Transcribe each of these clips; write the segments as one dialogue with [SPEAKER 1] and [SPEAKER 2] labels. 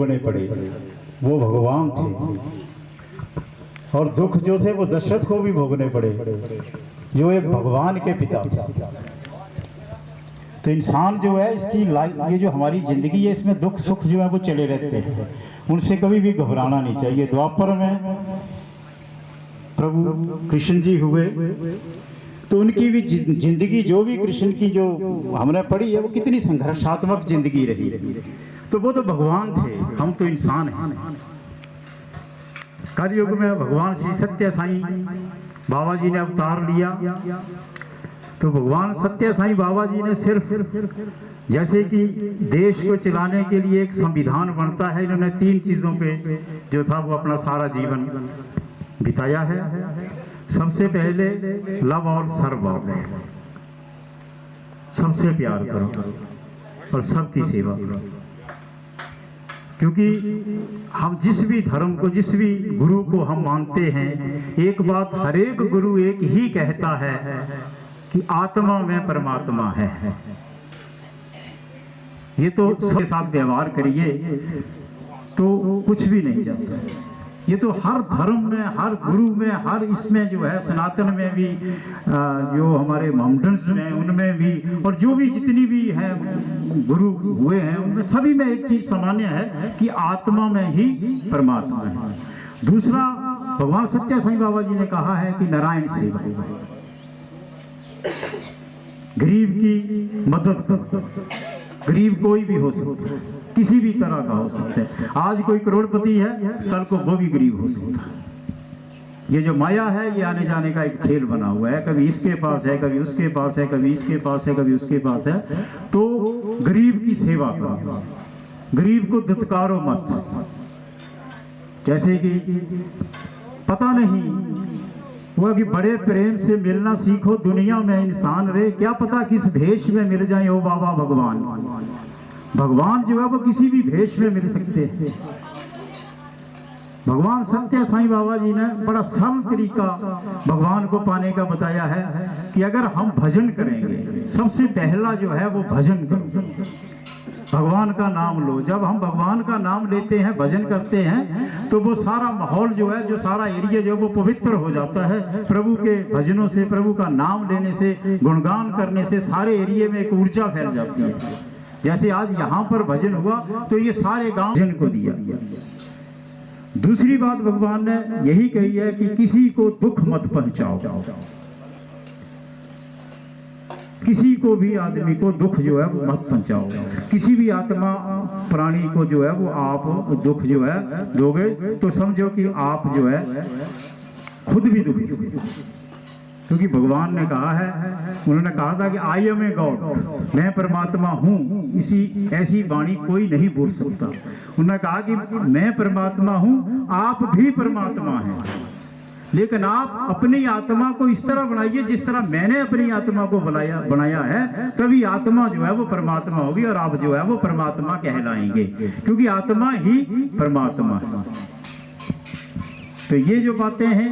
[SPEAKER 1] भोगने पड़े, वो भगवान थे। और दुख जो थे वो दशरथ को भी भोगने पड़े, जो एक भगवान के पिता थे। तो इंसान जो है इसकी ये जो हमारी ज़िंदगी है इसमें दुख सुख जो है वो चले रहते हैं, उनसे कभी भी घबराना नहीं चाहिए। द्वापर में प्रभु कृष्ण जी हुए तो उनकी भी जिंदगी जो भी कृष्ण की जो हमने पढ़ी है वो कितनी संघर्षात्मक जिंदगी रही। तो वो तो भगवान थे, हम तो इंसान हैं। कलयुग में भगवान श्री सत्य साईं बाबा जी ने अवतार लिया। तो भगवान सत्य साईं बाबा जी ने सिर्फ जैसे कि देश को चलाने के लिए एक संविधान बनता है, इन्होंने 3 चीज़ों पे जो था वो अपना सारा जीवन बिताया है। सबसे पहले लव और सर्वभाव, सबसे प्यार करो और सबकी सेवा करो। क्योंकि हम जिस भी धर्म को, जिस भी गुरु को हम मानते हैं, एक बात हर एक गुरु एक ही कहता है कि आत्मा में परमात्मा है। ये तो सबके साथ व्यवहार करिए तो कुछ भी नहीं जाता। ये तो हर धर्म में, हर गुरु में, हर इसमें जो है, सनातन में भी, जो हमारे माउंटेन्स में उनमें भी, और जो भी जितनी भी हैं गुरु हुए हैं उनमें सभी में एक चीज सामान्य है कि आत्मा में ही परमात्मा है। दूसरा, भगवान सत्य साईं बाबा जी ने कहा है कि नारायण सेवा, गरीब की मदद करो। गरीब कोई भी हो सकता है, किसी भी तरह का हो सकता है। आज कोई करोड़पति है, कल को वो भी गरीब हो सकता है। ये जो माया है ये आने जाने का एक खेल बना हुआ है, कभी इसके पास है, कभी उसके पास है, कभी इसके पास है, कभी उसके पास है। तो गरीब की सेवा करो, गरीब को दुत्कारो मत। जैसे कि पता नहीं वो कि बड़े प्रेम से मिलना सीखो, दुनिया में इंसान रहे, क्या पता किस भेष में मिल जाए ओ बाबा भगवान। भगवान जो है वो किसी भी भेष में मिल सकते हैं। भगवान सत्य साईं बाबा जी ने बड़ा सरल तरीका भगवान को पाने का बताया है कि अगर हम भजन करेंगे, सबसे पहला जो है वो भजन करो, भगवान का नाम लो। जब हम भगवान का नाम लेते हैं, भजन करते हैं, तो वो सारा माहौल जो है, जो सारा एरिया जो है वो पवित्र हो जाता है। प्रभु के भजनों से, प्रभु का नाम लेने से, गुणगान करने से सारे एरिया में एक ऊर्जा फैल जाती है। जैसे आज यहाँ पर भजन हुआ तो ये सारे गांव भजन को दिया। दूसरी बात भगवान ने यही कही है कि किसी को दुख मत पहुंचाओ। किसी को भी आदमी को दुख जो है वो मत पहुंचाओ। किसी भी आत्मा प्राणी को जो है वो आप दुख जो है दोगे तो समझो कि आप जो है खुद भी दुखी हो। क्योंकि भगवान ने कहा है, उन्होंने कहा था कि आई एम ए गॉड, मैं परमात्मा हूँ। ऐसी वाणी कोई नहीं बोल सकता। उन्होंने कहा कि मैं परमात्मा हूँ, आप भी परमात्मा हैं, लेकिन आप अपनी आत्मा को इस तरह बनाइए जिस तरह मैंने अपनी आत्मा को बनाया है, तभी आत्मा जो है वो परमात्मा होगी और आप जो है वो परमात्मा कहलाएंगे, क्योंकि आत्मा ही परमात्मा है। तो ये जो बातें हैं,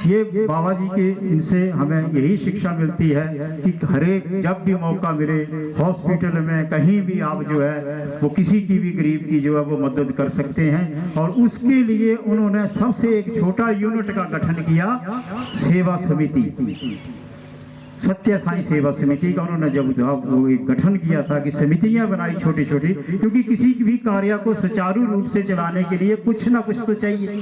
[SPEAKER 1] ये बाबा जी के इनसे हमें यही शिक्षा मिलती है कि हर एक जब भी मौका मिले, हॉस्पिटल में कहीं भी आप जो है वो किसी की भी गरीब की जो है वो मदद कर सकते हैं। और उसके लिए उन्होंने सबसे एक छोटा यूनिट का गठन किया, सेवा समिति, सत्य साईं सेवा समिति का उन्होंने जब वो एक गठन किया था कि समितियां बनाई छोटी छोटी, क्योंकि किसी भी कार्य को सुचारू रूप से चलाने के लिए कुछ ना कुछ तो चाहिए,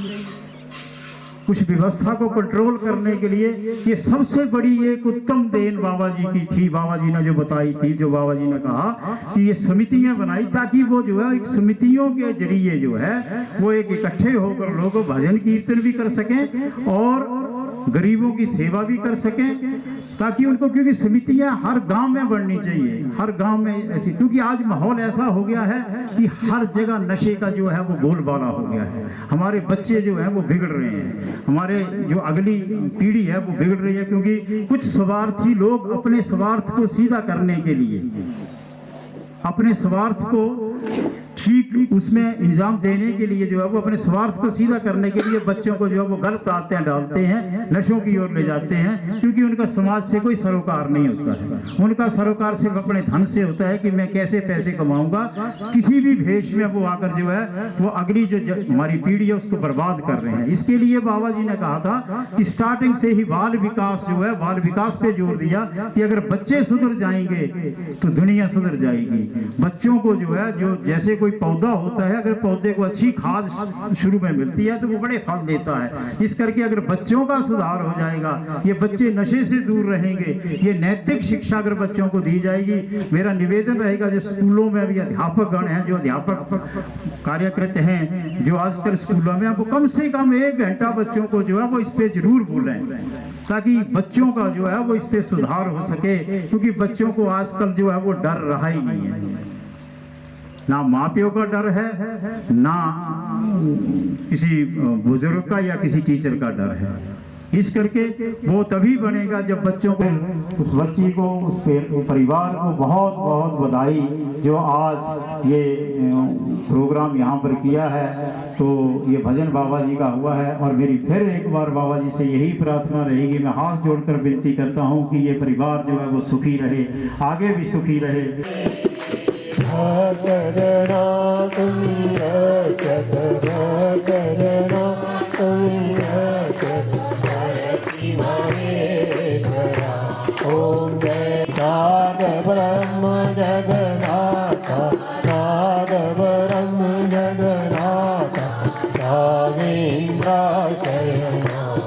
[SPEAKER 1] कुछ व्यवस्था को कंट्रोल करने के लिए। ये सबसे बड़ी एक उत्तम देन बाबा जी की थी, बाबा जी ने जो बताई थी, जो बाबा जी ने कहा कि ये समितियां बनाई ताकि वो जो है एक समितियों के जरिए जो है वो एक इकट्ठे होकर लोग भजन कीर्तन भी कर सकें और गरीबों की सेवा भी कर सकें, ताकि उनको, क्योंकि समितियां हर गांव में बढ़नी चाहिए, हर गांव में ऐसी, क्योंकि आज माहौल ऐसा हो गया है कि हर जगह नशे का जो है वो बोलबाला हो गया है। हमारे बच्चे जो है वो बिगड़ रहे हैं, हमारे जो अगली पीढ़ी है वो बिगड़ रही है, क्योंकि कुछ स्वार्थी लोग अपने स्वार्थ को सीधा करने के लिए, अपने स्वार्थ को ठीक उसमें इंजाम देने के लिए जो है वो अपने स्वार्थ को सीधा करने के लिए बच्चों को जो है वो गलत आदतें डालते हैं, नशों की ओर ले जाते हैं, क्योंकि उनका समाज से कोई सरोकार नहीं होता है। उनका सरोकार सिर्फ अपने धन से होता है कि मैं कैसे पैसे कमाऊंगा। किसी भी भेष में वो आकर जो है वो अगली जो हमारी पीढ़ी है उसको बर्बाद कर रहे हैं। इसके लिए बाबा जी ने कहा था कि स्टार्टिंग से ही बाल विकास जो है, बाल विकास पे जोर दिया कि अगर बच्चे सुधर जाएंगे तो दुनिया सुधर जाएगी। बच्चों को जो है, जो जैसे कोई पौधा होता है, अगर पौधे को अच्छी खाद शुरू में मिलती है तो वो बड़े फल देता है। इस करके अगर बच्चों का सुधार हो जाएगा, ये बच्चे नशे से दूर रहेंगे, ये नैतिक शिक्षा अगर बच्चों को दी जाएगी, मेरा निवेदन रहेगा जो स्कूलों में अभी अध्यापक गण हैं, जो अध्यापक कार्यरत हैं, जो आजकल स्कूलों में, वो कम से कम 1 घंटा बच्चों को जो है वो इस पे जरूर बोलें, ताकि बच्चों का जो है वो इस पे सुधार हो सके। क्योंकि बच्चों को आजकल जो है वो डर रहा ही नहीं है, ना माँ प्यो का डर है, ना किसी बुजुर्ग का या किसी टीचर का डर है। इस करके वो तभी बनेगा जब बच्चों को, उस बच्ची को, उस परिवार को बहुत बहुत बधाई जो आज ये प्रोग्राम यहाँ पर किया है। तो ये भजन बाबा जी का हुआ है, और मेरी फिर एक बार बाबा जी से यही प्रार्थना रहेगी, मैं हाथ जोड़कर विनती करता हूँ कि ये परिवार जो है वो सुखी रहे, आगे भी सुखी रहे।
[SPEAKER 2] ओम जय नाद ब्रह्म जगन्नाथ, नाद ब्रह्म जगन्नाथ, नागेन्द्राय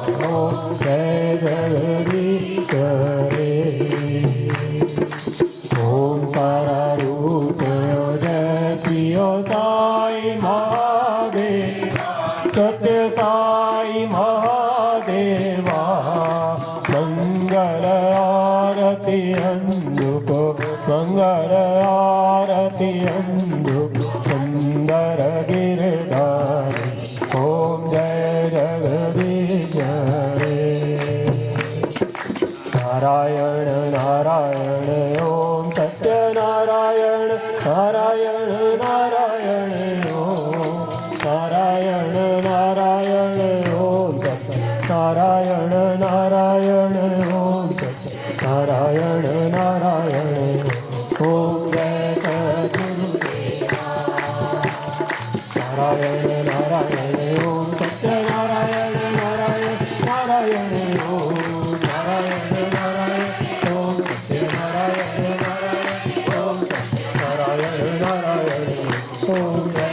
[SPEAKER 2] नमो। जय जगदीश रे। ओंकार रूप जय सियो साई महादेव, सत्य साई महादेवा। मंगल आरती अंधुको, मंगल आरती अंधुको, सुंदर गिरधारी। ओम जय जगदीश रे। नारायण नारायण ओम सत्यनारायण, नारायण नारायण ओम, नारायण नारायण ओम नारायण नारायण ओम, नारायण नारायण ओम। जय सद्गुरुदेवा। नारायण नारायण ओम सत्यनारायण, नारायण नारायण ओम, नारायण नारायण ओम सत्यनारायण, नारायण ओम नारायण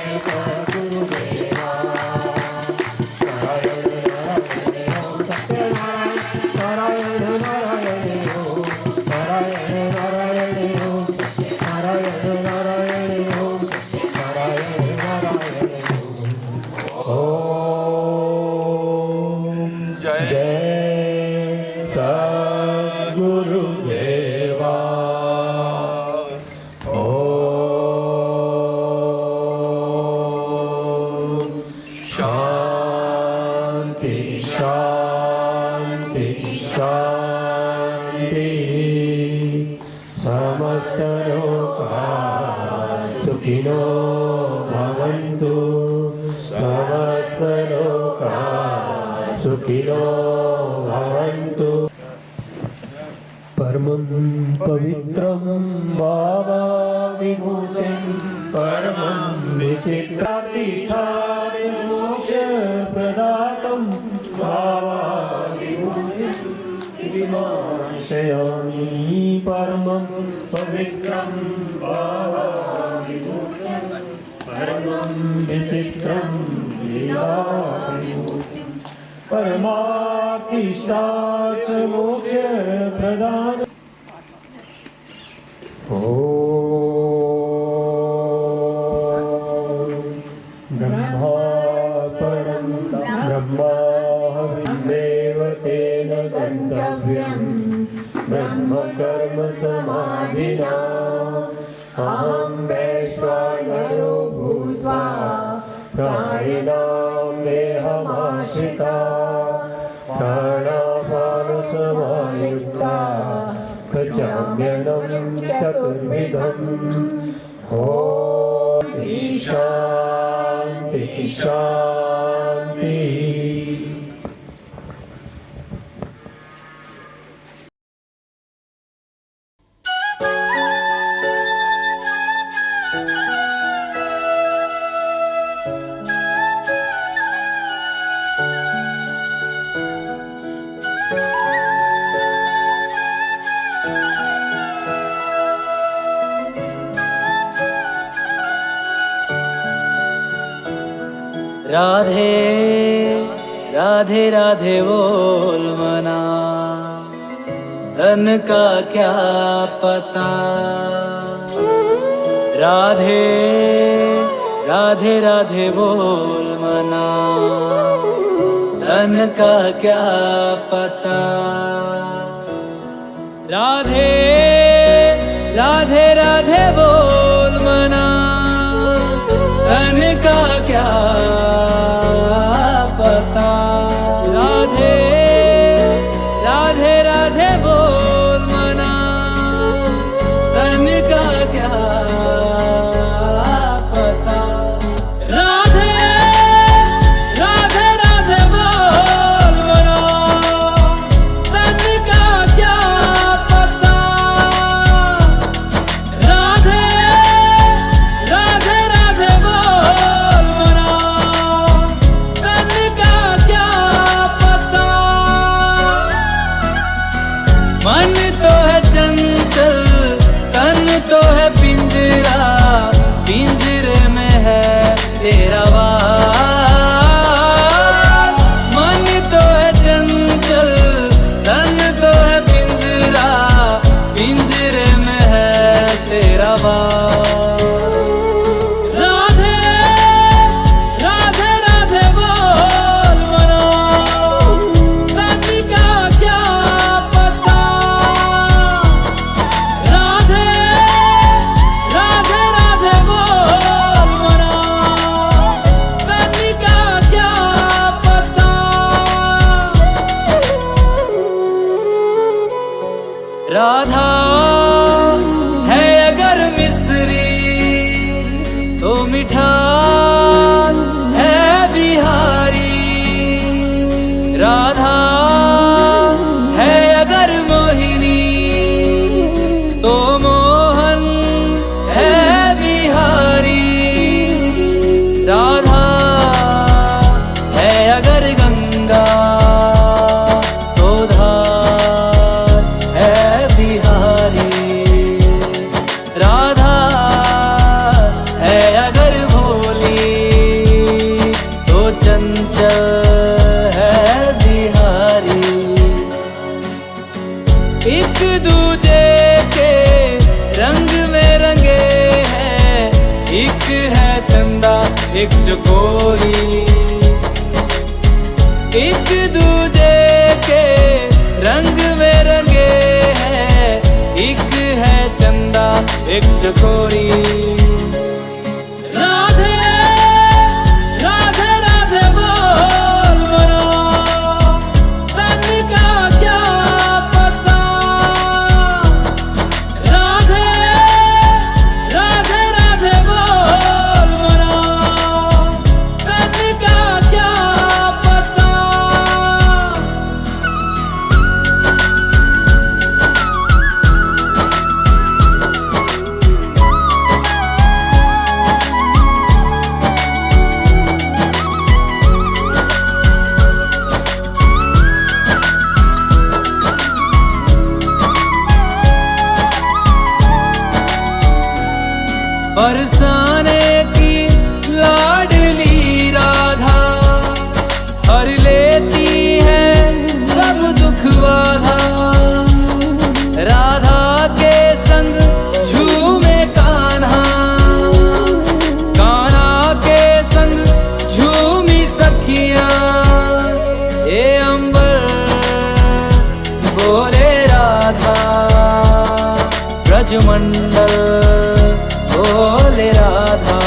[SPEAKER 2] नारायण ओम। जय सद्गुरुदेवा। नारायण नारायण ओम सत्यनारायण, नारायण नारायण ओम, नारायण नारायण ओम, नारायण नारायण ओम, नारायण नारायण ओम। जय सद्गुरुदेवा। ओम शांति शांति शांति। समस्त लोका सुखिनो भवन्तु, समस्त लोका सुखिनो भवन्तु। परमं पवित्रं बाबा विभूतिं, परमं विचित्रातिष्ठाय मोक्षप्रदातं बाबा विभूतिं विमाशयामि। परमं पवित्रं बाबा विभूतिं, परमं विचित्रं लीलाविभूतिं, परमार्थिष्टार्थ मोक्ष प्रदान। ब्रह्मार्पणं ब्रह्माहविर्देव तेन गन्तव्यं, ब्रह्मकर्म समाधिना। अहं वैश्वानरो भूत्वा प्राणिनां देहमाश्रिता, प्राणापानसमायुक्ता पचाम्यन्नं चतुर्विधम्। ॐ ईशा शांति।
[SPEAKER 3] राधे राधे राधे बोल मना, धन का क्या पता। राधे राधे राधे बोल मना, धन का क्या पता। राधे राधे राधे बोल मना, धन का क्या पता। राधे राधे राधे बोल मना, धन का क्या पता। राधे राधे राधे बोल मना, धन का क्या पता। राधे राधे राधे बोल मना, धन का क्या पता। मन तो है चंचल, तन तो है पिंजरा, पिंजरे में है तेरा वास। मन तो है चंचल, तन तो है पिंजरा, पिंजरे में है तेरा वास। राधे राधे राधे बोल मना, धन का क्या पता। राधे राधे राधे बोल मना, धन का क्या पता। राधा है अगर मिस्री तो मिठास है बिहारी। राधा है अगर मोहिनी तो मोहन है बिहारी। राधा है अगर गंगा तो धार है बिहारी। राधा है अगर भोली तो चंचल है बिहारी। एक दूजे के रंग में रंगे हैं, एक है चंदा एक चकोरी। एक दूजे के रंग में रंगे हैं, एक है चंदा एक चकोरी। राधे राधे राधे बोल मना, धन का क्या पता। राधे राधे राधे बोल मना, धन का क्या पता। बरसाने की लाडली राधा, हर लेती है सब दुख बाधा। राधा के संग झूमे कान्हा, कान्हा के संग झूमी सखियां। ये अंबर बोले राधा, ब्रजमंडल बोले राधा।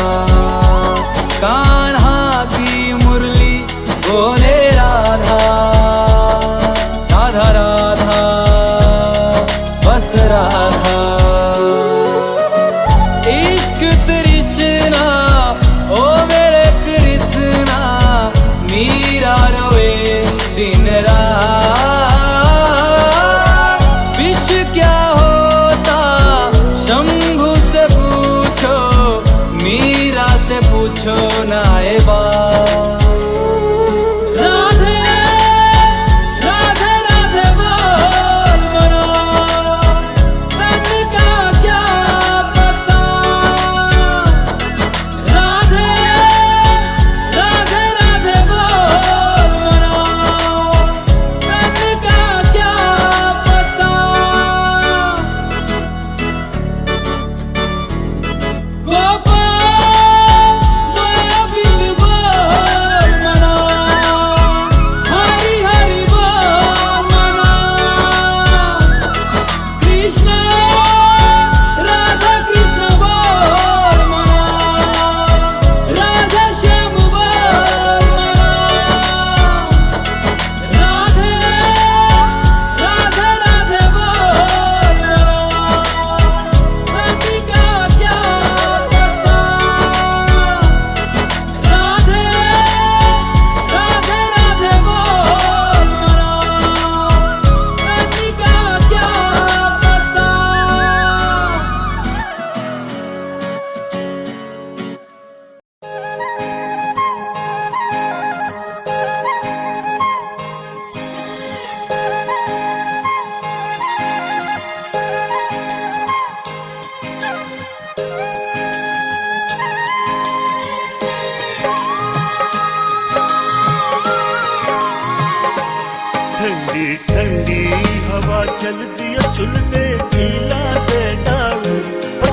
[SPEAKER 4] ठंडी हवा चलदी झुलदे झीला दे डालू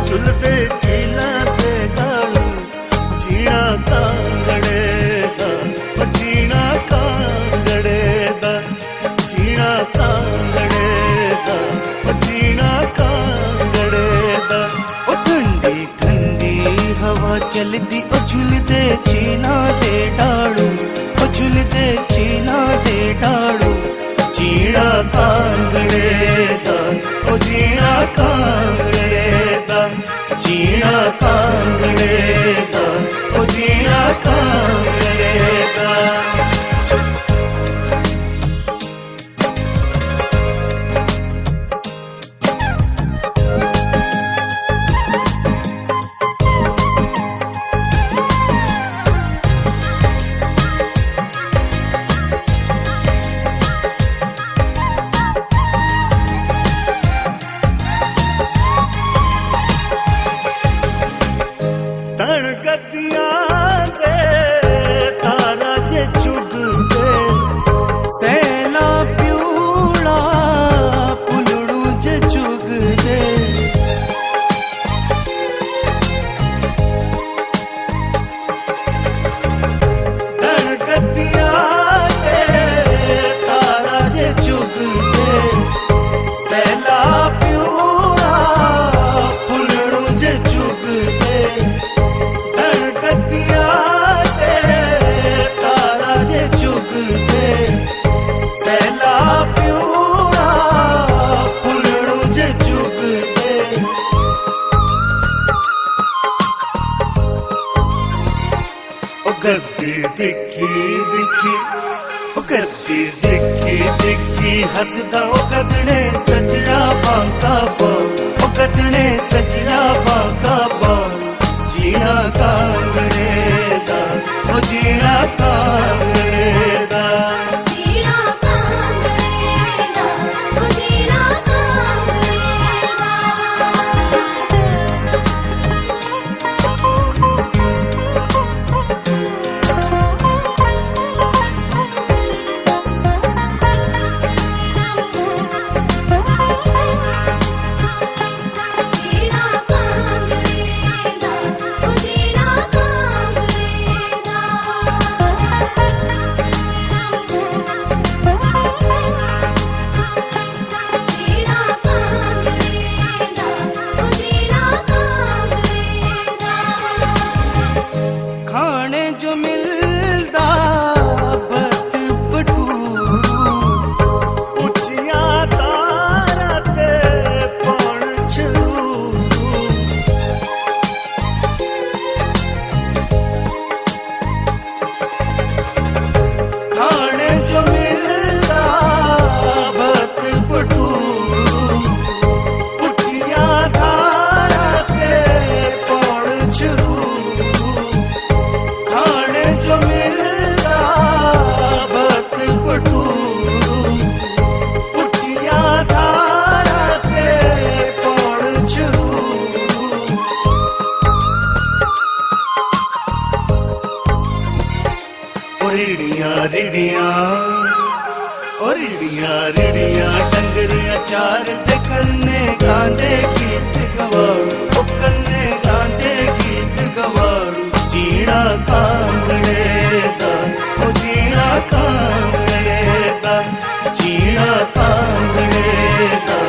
[SPEAKER 4] झुलदे झीला दे डालू जीना कांगड़े दा जीना कांगड़े दा जीना कांगड़े दा जीना कांगड़े दा ओ ठंडी ठंडी हवा चलदी झुलदे झीला दे डालू झुलदे झीला दे डालू जीना कांगड़े दा ओ जीना कांगड़े दा जीना कांगड़े दा ओ जीना कांगड़े दा हसदा ओ गदने सजना बांका बां ओ गदने सजना बांका बां जीना कांगड़े दा ओ जीना कांगड़े दा
[SPEAKER 5] जीना कांगड़े दा ओ जीना कांगड़े दा
[SPEAKER 4] रिड़िया डंगरिया चार ते कन्ने गांदे गीत गवारू ओ कन्ने गांदे गीत गवारू जीना कांगड़े दा ओ जीना कांगड़े दा जीना कांगड़े दा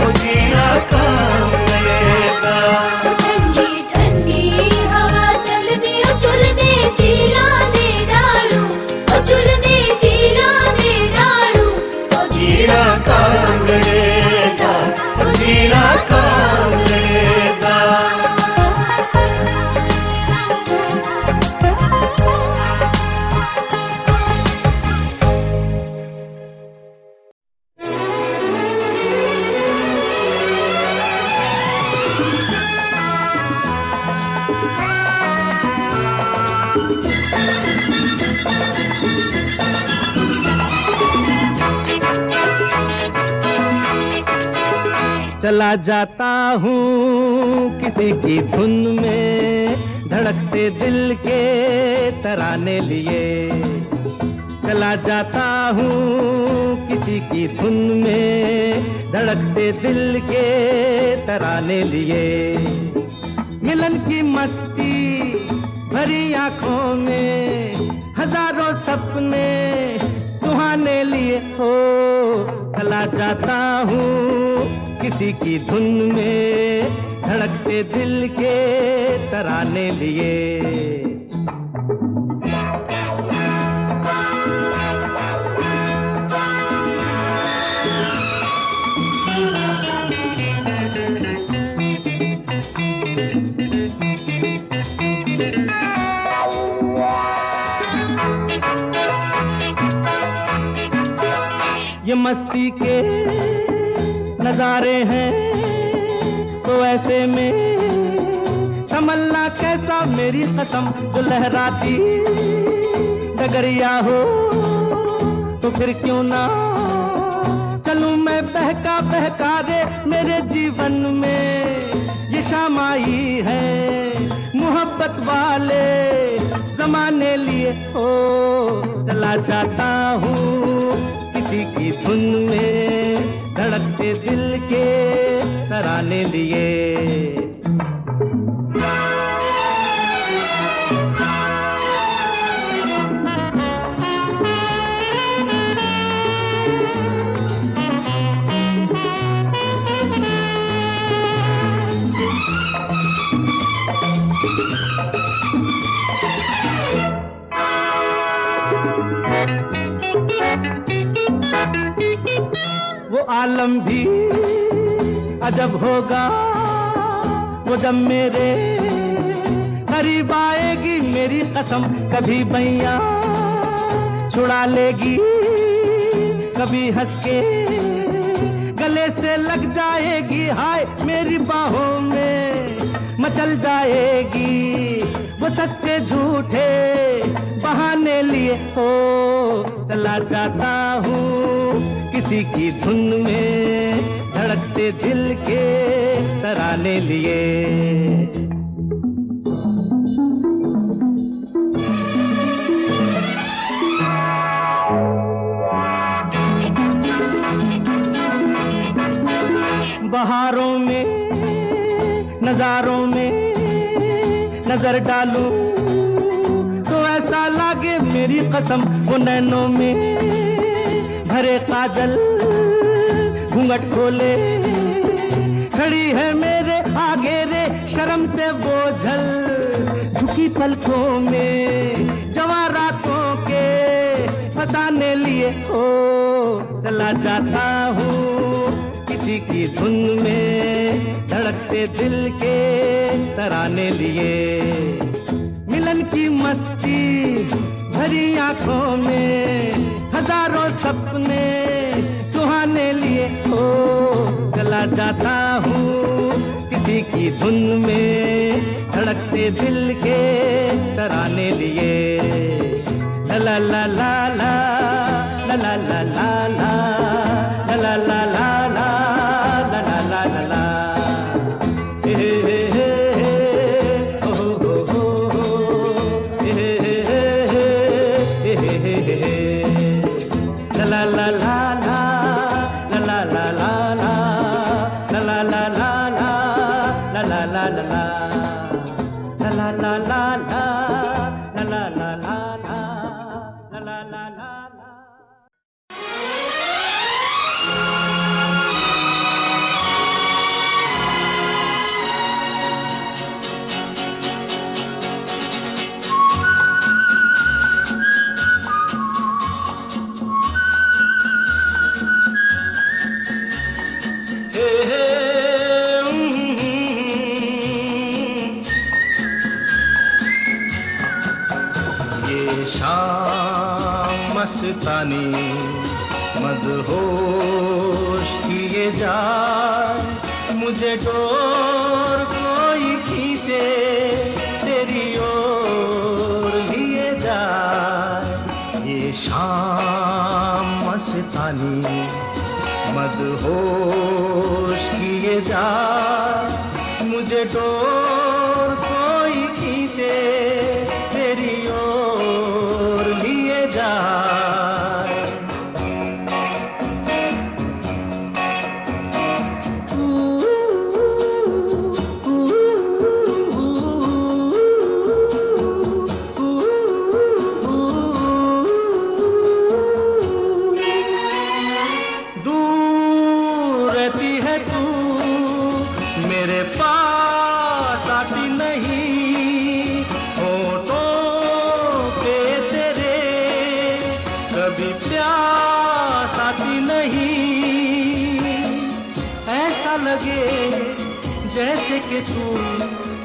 [SPEAKER 4] ओ जीना कांगड़े दा
[SPEAKER 5] ठंडी ठंडी हवा चलदी ओ चुलदे जीला दे डालू ओ चुलदे जीला दे डालू ओ
[SPEAKER 4] जीना कांगड़े दा ओ जीना कांगड़े दा
[SPEAKER 6] चला जाता हूँ किसी की धुन में धड़कते दिल के तराने लिए। चला जाता हूँ किसी किसी की धुन में धड़कते दिल के तराने लिए। मिलन की मस्ती भरी आंखों में हजारों सपने सुहाने लिए हो। चला जाता हूँ किसी की धुन में धड़कते दिल के तराने लिए। ये मस्ती के नजारे हैं तो ऐसे में तमन्ना कैसा मेरी कसम, जो लहराती डगरिया हो तो फिर क्यों ना चलूं मैं बहका बहका रे। मेरे जीवन में ये शाम आई है मोहब्बत वाले जमाने लिए हो। चला जाता हूँ किसी की धुन में धड़कते दिल के तराने लिए। वो आलम भी अजब होगा वो जब मेरे करीब आएगी मेरी कसम। कभी बैया छुड़ा लेगी, कभी हंस के गले से लग जाएगी। हाय मेरी बाहों में मचल जाएगी वो सच्चे झूठे बहाने लिए हो। चला जाता हूँ किसी की धुन में धड़कते दिल के तराने लिए। बहारों में नजारों में नजर डालूं तो ऐसा लागे मेरी कसम वो नैनों में भरे काजल घूंघट खोले खड़ी है मेरे आगे रे। शर्म से बोझल झुकी पलकों में जवां रातों के फसाने लिए हो। चला जाता हूँ किसी की धुन में धड़कते दिल के तराने लिए। मिलन की मस्ती भरी आंखों में हजारों सपने सुहाने लिए हो। चला जाता हूँ किसी की धुन में धड़कते दिल के तराने लिए। ला ला ला ला ला ला ला ला ला ला ला ला
[SPEAKER 7] मस्तानी मदहोश किए जाए मुझे डोर कोई खींचे तेरी ओर लिए जाए। ये शाम मस्तानी मदहोश किए जाए मुझे डोर कोई खींचे तेरी ओर लिए जाए।
[SPEAKER 6] प्यास आती नहीं, ऐसा लगे जैसे कि तू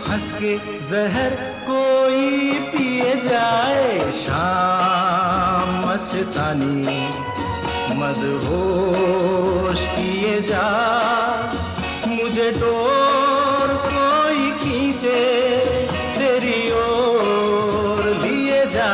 [SPEAKER 6] हंस के जहर कोई पिए जाए। शाम मस्तानी मदहोश किए जा, मुझे डोर कोई खींचे तेरी ओर लिए जा।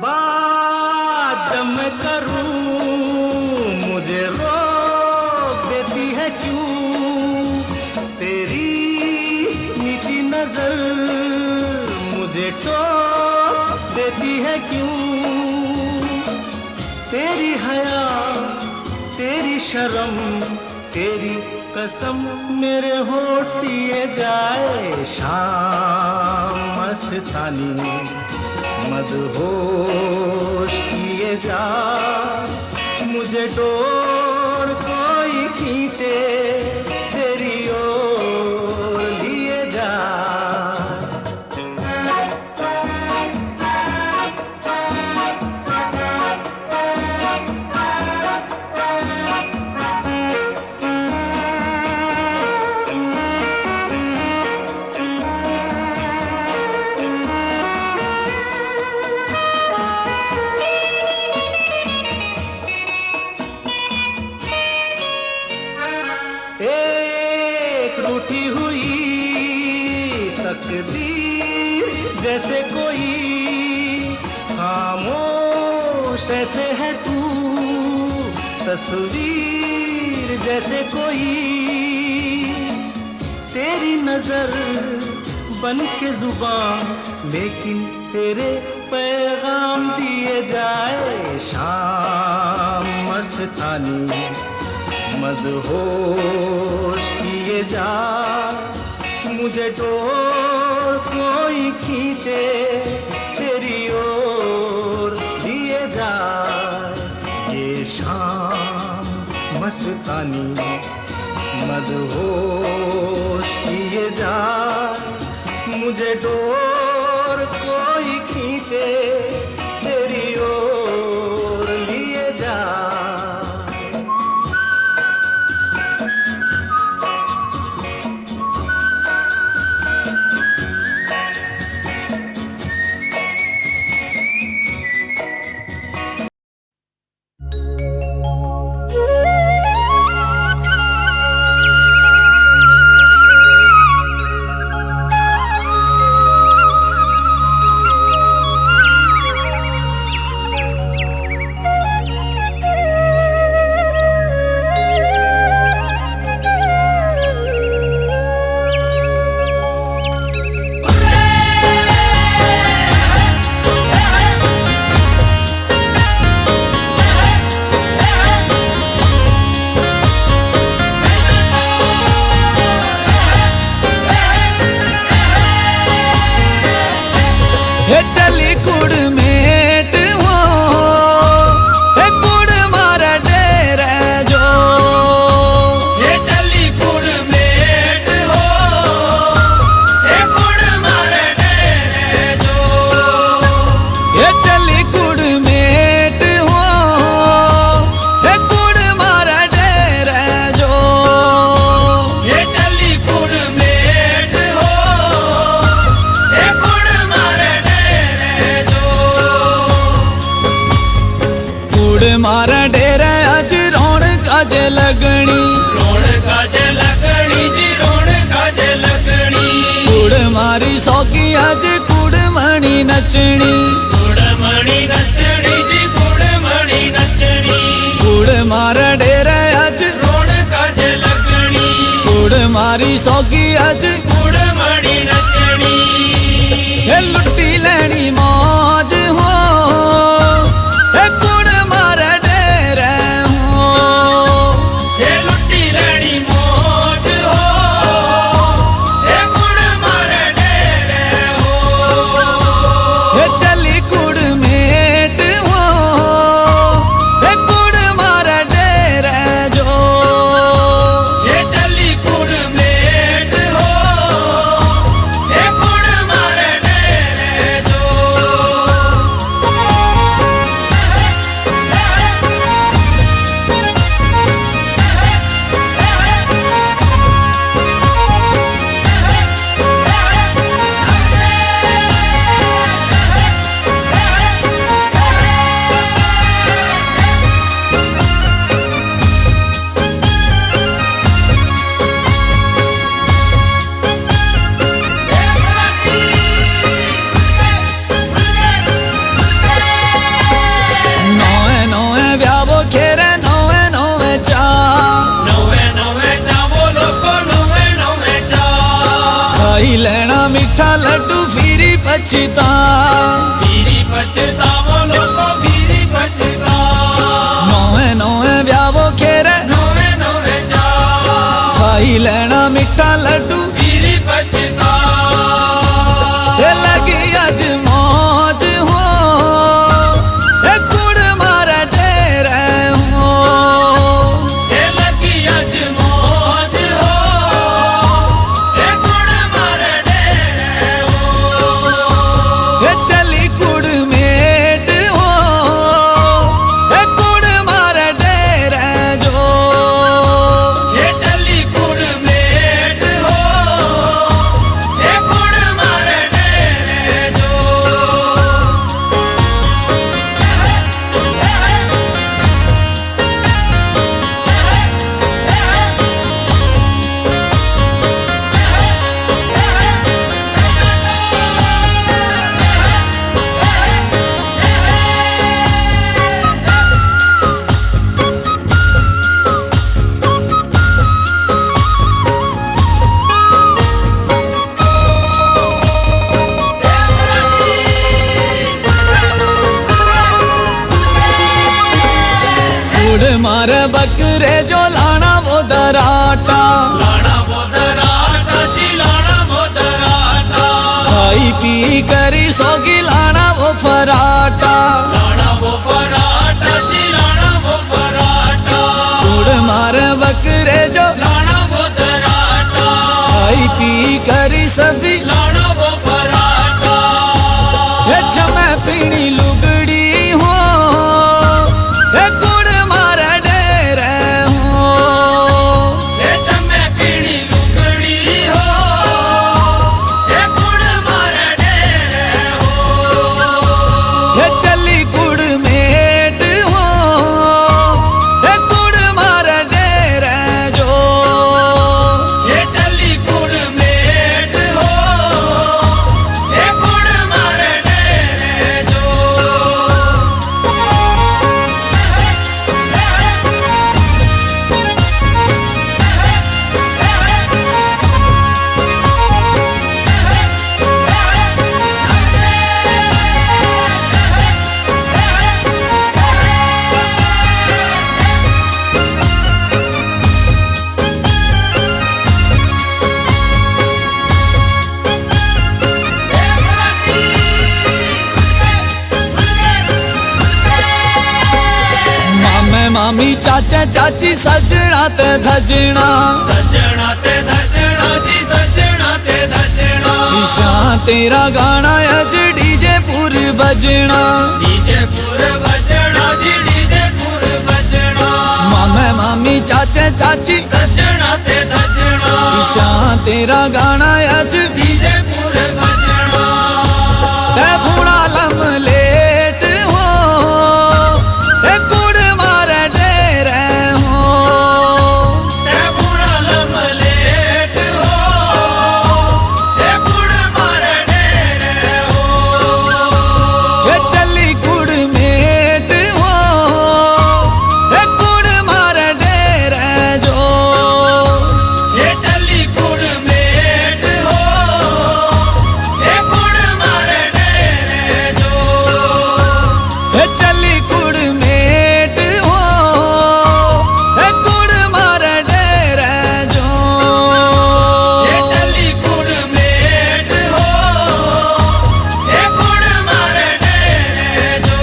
[SPEAKER 6] बात जब मैं करूं मुझे रोक देती है क्यों, तेरी मीठी नजर मुझे टोक देती है क्यों। तेरी हया तेरी शर्म तेरी कसम मेरे होठ सिए जाए। शाम मस्तानी मदहोश किए जा, मुझे डोर कोई खींचे तेरी ओर लिए जा। एक रूठी हुई तकदीर जैसे कोई, खामोश ऐसे है तू तस्वीर जैसे कोई। तेरी नजर बन के जुबान लेकिन तेरे पैगाम दिए जाए। शाम मस्तानी मदहोश किए जा, मुझे डोर कोई खींचे तेरी ओर लिए जा। ये शाम मस्तानी मदहोश किए जा, मुझे डोर कोई खींचे तेरी ओर लिए जा।
[SPEAKER 3] हे चली कुड़ मेट हो, हे कुड़ मारा डेर जो।
[SPEAKER 4] ये चली कुड़ मेट हो, ये कुड़ मारे डेरे जो।
[SPEAKER 3] हे चली कुड़ मेट हो, हे कुड़ मारा डेर जो।
[SPEAKER 4] ये चली कुड़ मेट हो, ये कुड़ मारे डेरे जो।
[SPEAKER 3] कुड़ मारा डेर अज रौनक अज लगनी,
[SPEAKER 4] रौनक अज लगनी जी रौनक अज लगनी।
[SPEAKER 3] कुड़ मारी सौकी अज कुड़मणी नचनी,
[SPEAKER 4] कुड़मणी नचनी जी कुड़मणी नचनी।
[SPEAKER 3] कुड़ मारा डेर अज
[SPEAKER 4] रौनक अज लगनी,
[SPEAKER 3] कुड़ मारी सौकी अज
[SPEAKER 4] कुड़मणी नचनी।
[SPEAKER 3] हे लुट्टी लैनी मौज हो, हे कुड़ मारा डेर हो।
[SPEAKER 4] ये लुट्टी लैनी मौज हो, ये कुड़ मारे डेरे हो।
[SPEAKER 3] पछता
[SPEAKER 4] फिरी पछतावो लोको फिरी पछता
[SPEAKER 3] नौवे नौवे ब्यावो खेरे
[SPEAKER 4] नोवे नोवे जा
[SPEAKER 3] खाई लेना मिठा लड्डू
[SPEAKER 4] फिरी पछता
[SPEAKER 3] ये लगी अज मौज हो ये कुड़ मारे डेरे हो
[SPEAKER 4] ये लगी अज मौज हो ये गुड़ मारे डेरे हो
[SPEAKER 3] ये चली कुड़ मेट हो ये कुड़ मारे डेरे जो
[SPEAKER 4] ये चली गुड़ मेट हो ये गुड़ मारे डेरे जो
[SPEAKER 3] कुड़ मारे बकरे जो लाना वो दराटा
[SPEAKER 4] लाना वो दराटा जी लाना वो दराटा
[SPEAKER 3] खाई पी करी सोगी लाना वो फराटा
[SPEAKER 4] लाना वो फराटा जी लाना वो फराटा
[SPEAKER 3] कुड़ मारे बकरे जो
[SPEAKER 4] लाना वो दराटा
[SPEAKER 3] खाई पी करी सभी
[SPEAKER 4] लाना वो फराटा
[SPEAKER 3] ये छमे पीनी लुगड़ी हो ये कुड़ मारे डेरे हो
[SPEAKER 4] ये चम्मे पीनी लुगड़ी हो ये गुड़ मारे डेरे हो
[SPEAKER 3] ये चली कुड़ मेट हो ये कुड़ मारे डेरे जो
[SPEAKER 4] ये चली गुड़ मेट हो ये गुड़ मारे डेरे जो
[SPEAKER 3] मामे मामी चाचे चाची सजना ते धजना
[SPEAKER 4] सजना ते धजना जी सजना ते धजना
[SPEAKER 3] ईशा तेरा गाना अज डीजे पूर बजना
[SPEAKER 4] डीजे पूर बजना जी डीजे पूर बजना
[SPEAKER 3] मामे मामी चाचे चाची
[SPEAKER 4] सजना ते धजना
[SPEAKER 3] ईशा तेरा गाना अज
[SPEAKER 4] डीजे पूर बजना
[SPEAKER 3] ते भूणा लम लेट हो ये कुड़ मारे डेरे हो
[SPEAKER 4] ते बुढ़ा लमलेट हो ये गुड़ मारे डेरे हो
[SPEAKER 3] ये चली कुड़ मेट हो ये कुड़ मारे डेरे जो
[SPEAKER 4] ये चली गुड़ मेट हो ये गुड़ मारे डेरे जो
[SPEAKER 3] ये चली कुड़ मेट हो ये कुड़ मारे डेरे जो
[SPEAKER 4] ये चली गुड़ मेट हो ये गुड़ मारे डेरे जो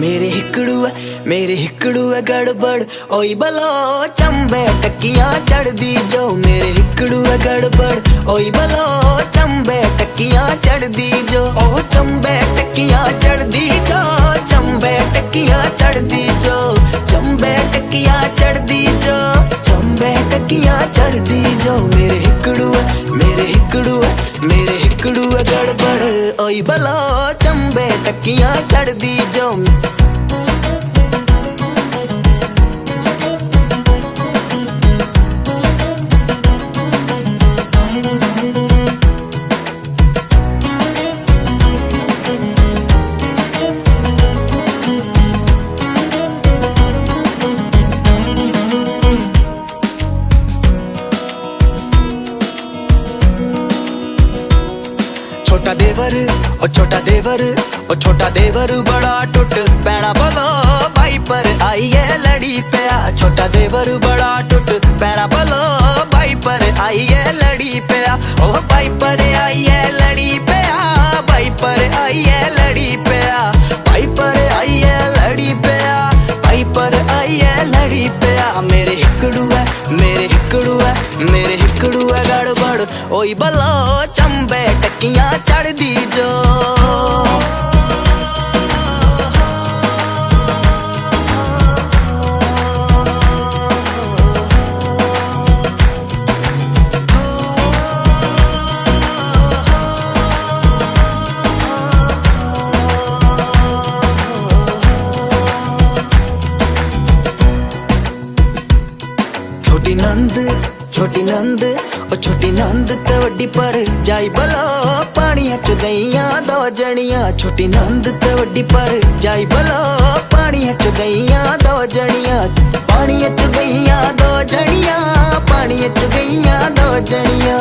[SPEAKER 8] मेरे हिकड़ू है मेरे हिकड़ू है गड़बड़ ओई बलो चंबे टकियां चढ़ दी जो मेरे हिकड़ू है गड़बड़ ओई बलो चंबे टकियां चढ़ दी जो ओ चंबे टकियां चढ़ दी जो चंबे टकियां चढ़ दी जो चंबे टकियां चढ़ दी जो चंबे टकियां चढ़ दी जो मेरे हिकड़ू है मेरे हिकड़ू है है गड़बड़ ओई बलो चंबे टक्कियां चढ़दी जो छोटा देवर ओ छोटा देवर ओ छोटा देवर बड़ा टुट पैना बोलो भाई पर आई है लड़ी पिया छोटा देवर बड़ा टुट पैना बोलो भाई पर आई है लड़ी पिया ओ भाई पर आई है लड़ी पिया भाई पर आई है लड़ी पिया भाई पर आई है लड़ी पिया भाई पर आई है लड़ी पिया मेरे हिकड़ू है मेरे हिकड़ू है मेरे हिकड़ू है गड़बड़ ओई बलो चंबे टक्कियां चढ़ दी जो छोटी नंद ओ छोटी नंद ते वड्डी पर जाई बलो पानिया च गईयां दो जनियां छोटी नंद ते वड्डी पर जाई बलो पानिया च गईयां दो जनियां पानिया च गईयां दो जनियां पानिया च गईयां दो जनियां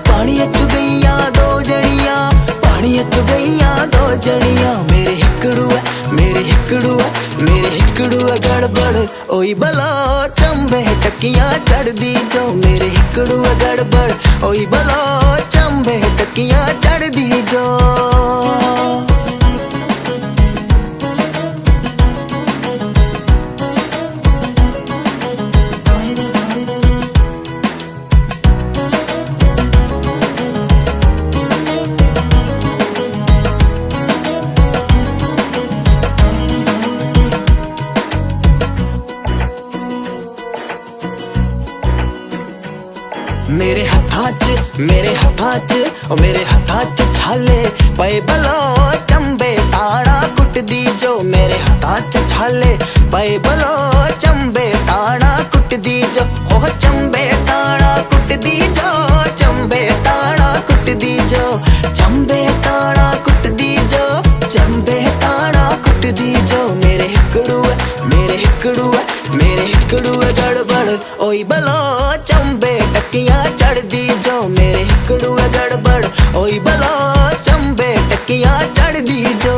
[SPEAKER 8] पानिया च गईयां दो जनियां पानिया च गईयां दो जनियां मेरे हिकड़ू है मेरे हिकड़ू है मेरे हिकड़ू है गड़बड़ ओई बलो चंबे टक्कियां चढ़दी जो मेरे हिकड़ू है गड़बड़ ओई बलो चंबे टक्कियां चढ़दी जो मेरे हत्थां च ओ मेरे हत्थां च छाले पए बलो चंबे ताड़ा कुटदी जो मेरे हत्थां च छाले पए बलो चंबे ताड़ा कुटदी जो ओ चंबे ताड़ा कुटदी जो चंबे ताड़ा कुटदी जो चंबे ताड़ा कुटदी जो चंबे ताड़ा कुटदी जो मेरे हिकड़ू है मेरे हिकड़ू है मेरे हिकड़ू है गड़बड़ ओई बलो चंबे टक्कियां चढ़दी जो मेरे हिकड़ू है गड़बड़ ओई बलो चंबे टक्कियां चढ़दी जो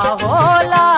[SPEAKER 9] होला